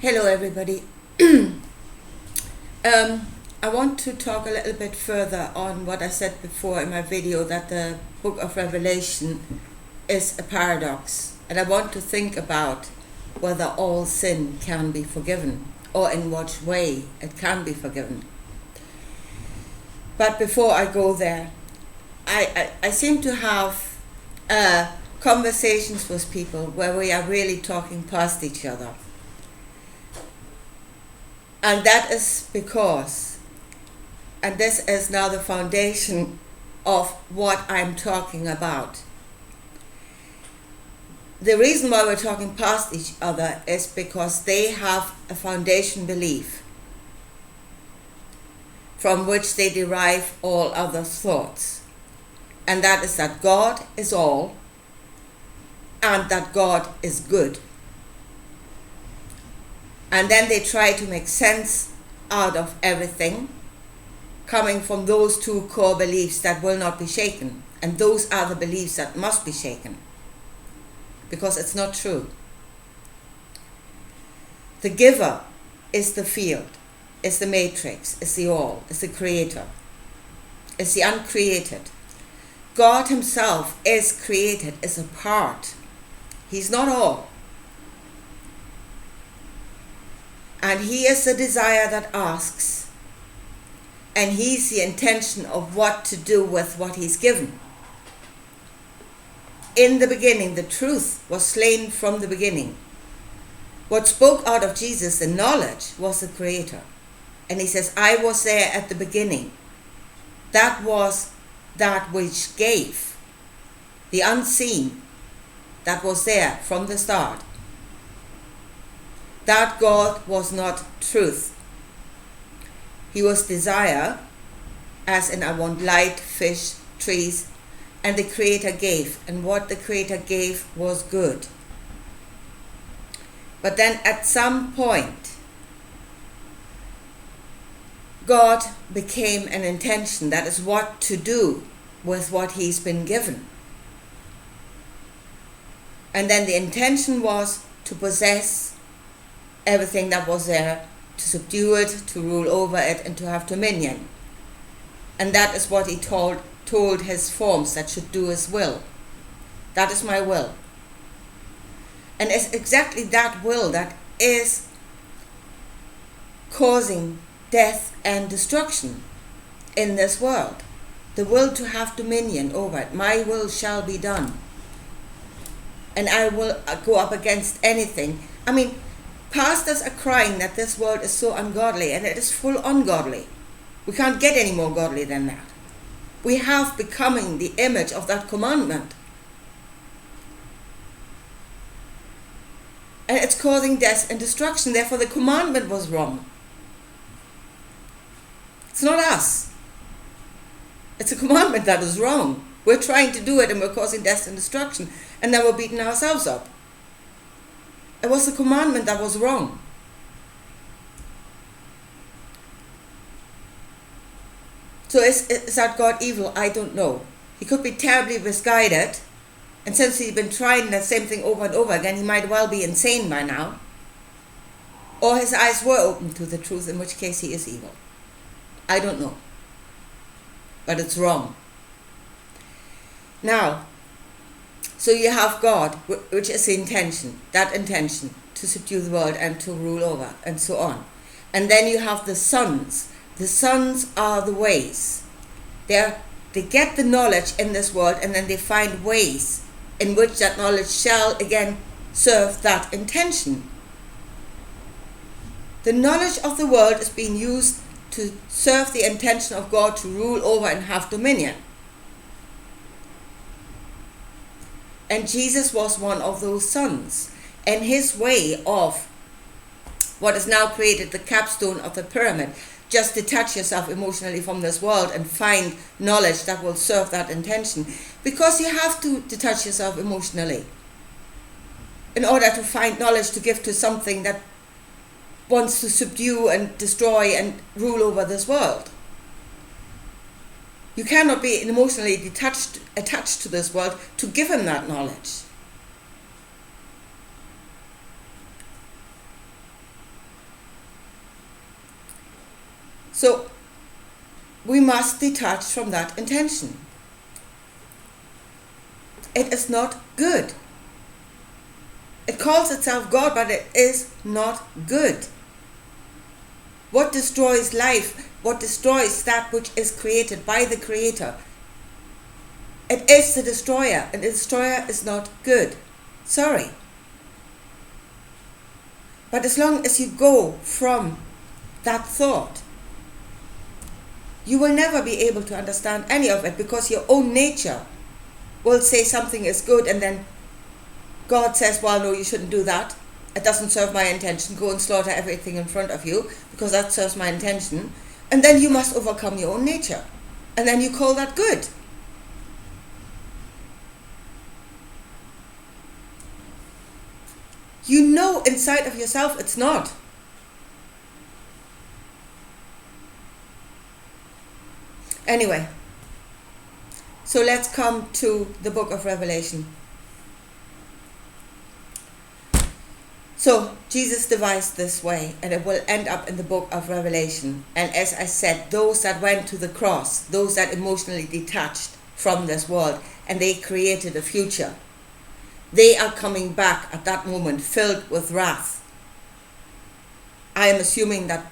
Hello everybody. I want to talk a little bit further on what I said before in my video, that the book of Revelation is a paradox, and I want to think about whether all sin can be forgiven or in what way it can be forgiven. But before I go there, I seem to have conversations with people where we are really talking past each other. And that is because, and this is now the foundation of what I'm talking about. The reason why we're talking past each other is because they have a foundation belief from which they derive all other thoughts. And that is that God is all and that God is good. And then they try to make sense out of everything coming from those two core beliefs that will not be shaken. And those are the beliefs that must be shaken, because it's not true. The giver is the field, is the matrix, is the all, is the creator, is the uncreated. God himself is created, is a part. He's not all. And he is the desire that asks, and he's the intention of what to do with what he's given. In the beginning, the truth was slain from the beginning. What spoke out of Jesus, the knowledge, was the creator. And he says, I was there at the beginning. That was that which gave, the unseen, that was there from the start. That God was not truth. He was desire, as in I want light, fish, trees, and the Creator gave. And what the Creator gave was good. But then at some point, God became an intention. That is what to do with what he's been given. And then the intention was to possess everything that was there, to subdue it, to rule over it, and to have dominion. And that is what he told his forms that should do his will. That is my will. And it's exactly that will that is causing death and destruction in this world. The will to have dominion over it. My will shall be done. And I will go up against anything. I mean, pastors are crying that this world is so ungodly, and it is full ungodly. We can't get any more godly than that. We have becoming the image of that commandment. And it's causing death and destruction. Therefore, the commandment was wrong. It's not us. It's a commandment that is wrong. We're trying to do it and we're causing death and destruction. And then we're beating ourselves up. It was the commandment that was wrong. So is that God evil? I don't know. He could be terribly misguided. And since he's been trying the same thing over and over again, he might well be insane by now. Or his eyes were open to the truth, in which case he is evil. I don't know. But it's wrong. Now, so you have God, which is the intention, that intention, to subdue the world and to rule over, and so on. And then you have the sons. The sons are the ways. They get the knowledge in this world, and then they find ways in which that knowledge shall again serve that intention. The knowledge of the world is being used to serve the intention of God to rule over and have dominion. And Jesus was one of those sons. And his way of what is now created the capstone of the pyramid, just detach yourself emotionally from this world and find knowledge that will serve that intention. Because you have to detach yourself emotionally in order to find knowledge to give to something that wants to subdue and destroy and rule over this world. You cannot be emotionally attached to this world to give him that knowledge. So we must detach from that intention. It is not good. It calls itself God, but it is not good. What destroys life, what destroys that which is created by the Creator, it is the destroyer, and the destroyer is not good. Sorry. But as long as you go from that thought, you will never be able to understand any of it, because your own nature will say something is good, and then God says, well, no, you shouldn't do that. It doesn't serve my intention. Go and slaughter everything in front of you, because that serves my intention. And then you must overcome your own nature. And then you call that good. You know inside of yourself it's not. Anyway, so let's come to the book of Revelation. So Jesus devised this way, and it will end up in the book of Revelation. And as I said, those that went to the cross, those that emotionally detached from this world, and they created a future, they are coming back at that moment filled with wrath. I am assuming that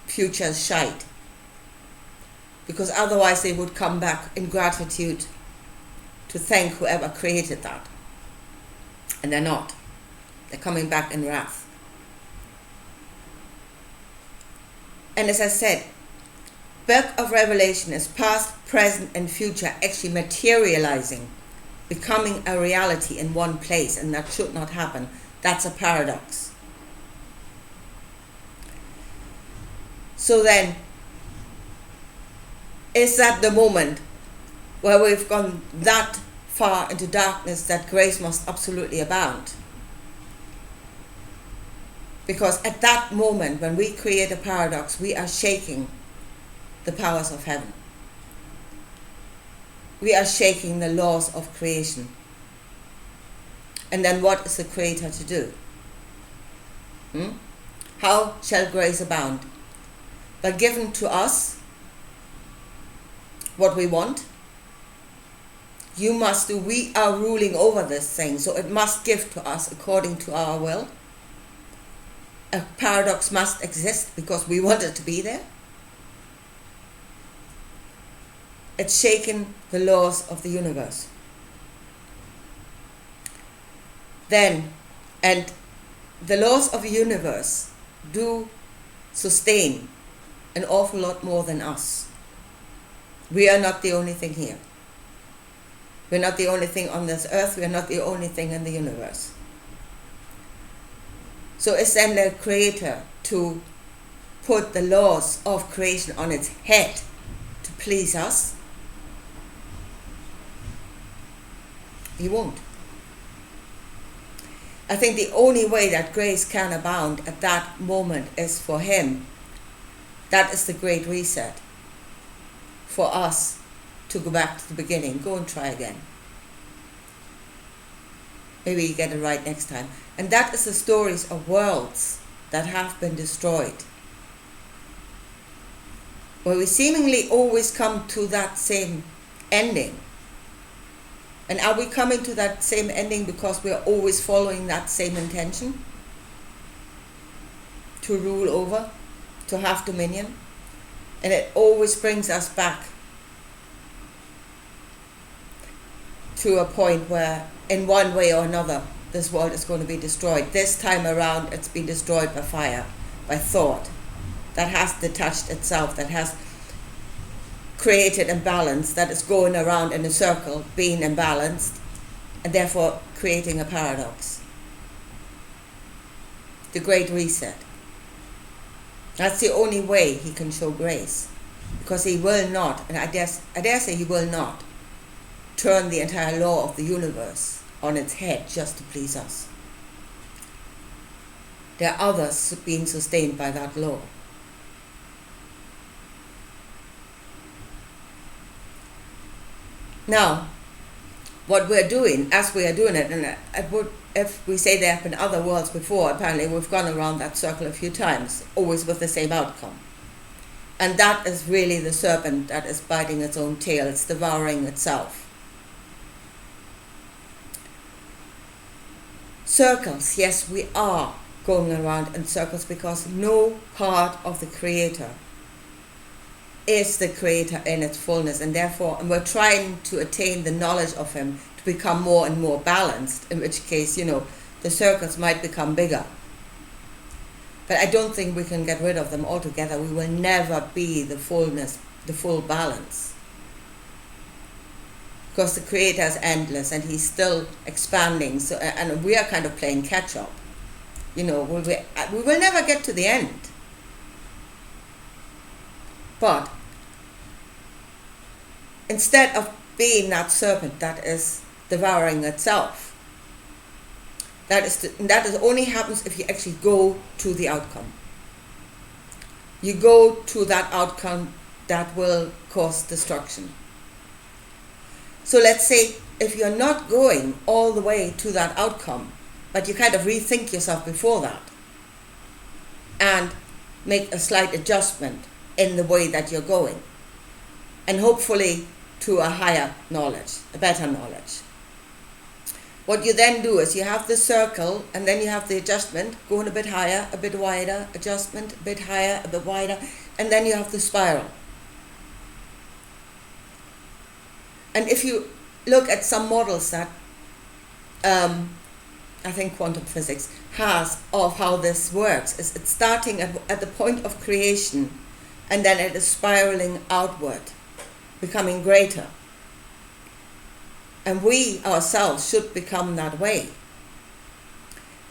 future is shite, because otherwise they would come back in gratitude to thank whoever created that. And they're not. They're coming back in wrath. And as I said, book of Revelation is past, present, and future actually materializing, becoming a reality in one place, and that should not happen. That's a paradox. So then, is that the moment where we've gone that far into darkness that grace must absolutely abound? Because at that moment, when we create a paradox, we are shaking the powers of heaven. We are shaking the laws of creation. And then what is the Creator to do? How shall grace abound? By giving to us what we want. You must do. We are ruling over this thing, so it must give to us according to our will. A paradox must exist because we want it to be there. It's shaking the laws of the universe. Then, and the laws of the universe do sustain an awful lot more than us. We are not the only thing here. We're not the only thing on this earth. We're not the only thing in the universe. So it's then the Creator to put the laws of creation on its head to please us? He won't. I think the only way that grace can abound at that moment is for Him. That is the great reset. For us to go back to the beginning. Go and try again. Maybe you get it right next time. And that is the stories of worlds that have been destroyed, where we seemingly always come to that same ending. And are we coming to that same ending because we are always following that same intention? To rule over, to have dominion. And it always brings us back to a point where, in one way or another, this world is going to be destroyed. This time around, it's been destroyed by fire, by thought, that has detached itself, that has created imbalance, that is going around in a circle, being imbalanced, and therefore creating a paradox. The Great Reset. That's the only way He can show grace, because He will not, and I dare say He will not, turn the entire law of the universe on its head just to please us. There are others being sustained by that law. Now, what we're doing, as we are doing it, and if we say there have been other worlds before, apparently we've gone around that circle a few times, always with the same outcome. And that is really the serpent that is biting its own tail. It's devouring itself. Circles, yes, we are going around in circles because no part of the Creator is the Creator in its fullness, and therefore we're trying to attain the knowledge of Him to become more and more balanced, in which case, the circles might become bigger. But I don't think we can get rid of them altogether. We will never be the fullness, the full balance. Because the Creator is endless and He's still expanding. So, and we are kind of playing catch up. We will never get to the end. But instead of being that serpent that is devouring itself, that is only happens if you actually go to the outcome. You go to that outcome that will cause destruction. So let's say if you're not going all the way to that outcome, but you kind of rethink yourself before that and make a slight adjustment in the way that you're going, and hopefully to a higher knowledge, a better knowledge. What you then do is you have the circle, and then you have the adjustment, going a bit higher, a bit wider, adjustment, a bit higher, a bit wider, and then you have the spiral. And if you look at some models that I think quantum physics has of how this works, is it's starting at the point of creation, and then it is spiraling outward, becoming greater. And we ourselves should become that way.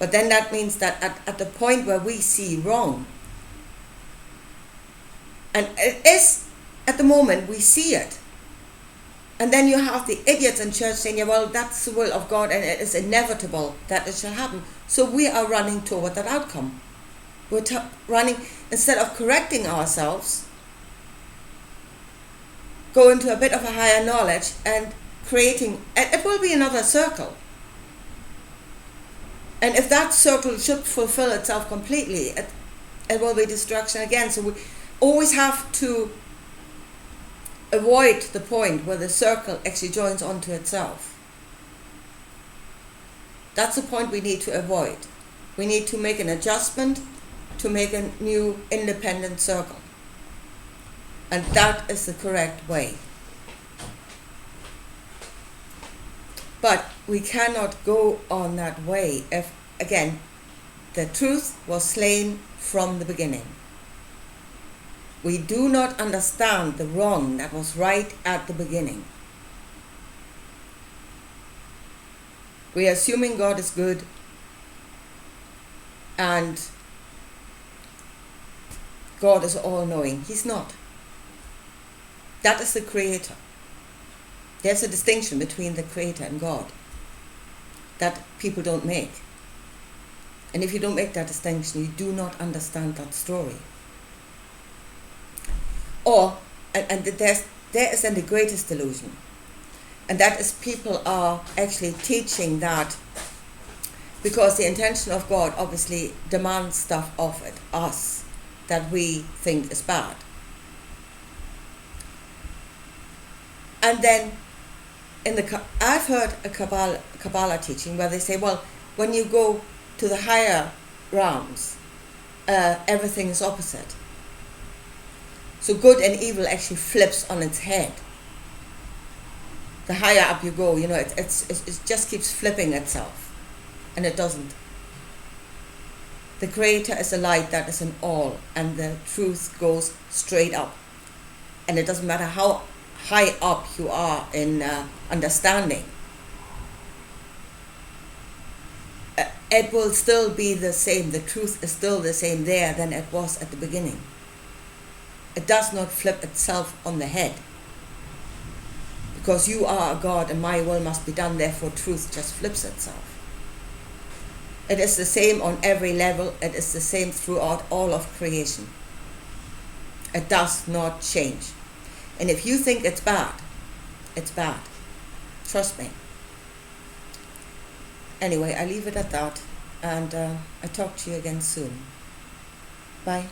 But then that means that at the point where we see wrong, and it is at the moment we see it, and then you have the idiots in church saying, yeah, well, that's the will of God and it is inevitable that it shall happen. So we are running toward that outcome. We're running, instead of correcting ourselves, go into a bit of a higher knowledge and creating, and it will be another circle. And if that circle should fulfill itself completely, it will be destruction again. So we always have to avoid the point where the circle actually joins onto itself. That's the point we need to avoid. We need to make an adjustment to make a new independent circle. And that is the correct way. But we cannot go on that way if, again, the truth was slain from the beginning. We do not understand the wrong that was right at the beginning. We are assuming God is good and God is all-knowing. He's not. That is the Creator. There's a distinction between the Creator and God that people don't make. And if you don't make that distinction, you do not understand that story. There is then the greatest delusion. And that is people are actually teaching that because the intention of God obviously demands stuff of us that we think is bad. And then I've heard a Kabbalah teaching where they say, well, when you go to the higher realms, everything is opposite. So good and evil actually flips on its head. The higher up you go, it just keeps flipping itself, and it doesn't. The Creator is a light that is in all, and the truth goes straight up. And it doesn't matter how high up you are in understanding. It will still be the same. The truth is still the same there than it was at the beginning. It does not flip itself on the head. Because you are a God and my will must be done, therefore truth just flips itself. It is the same on every level. It is the same throughout all of creation. It does not change. And if you think it's bad, it's bad. Trust me. Anyway, I leave it at that, and I talk to you again soon. Bye.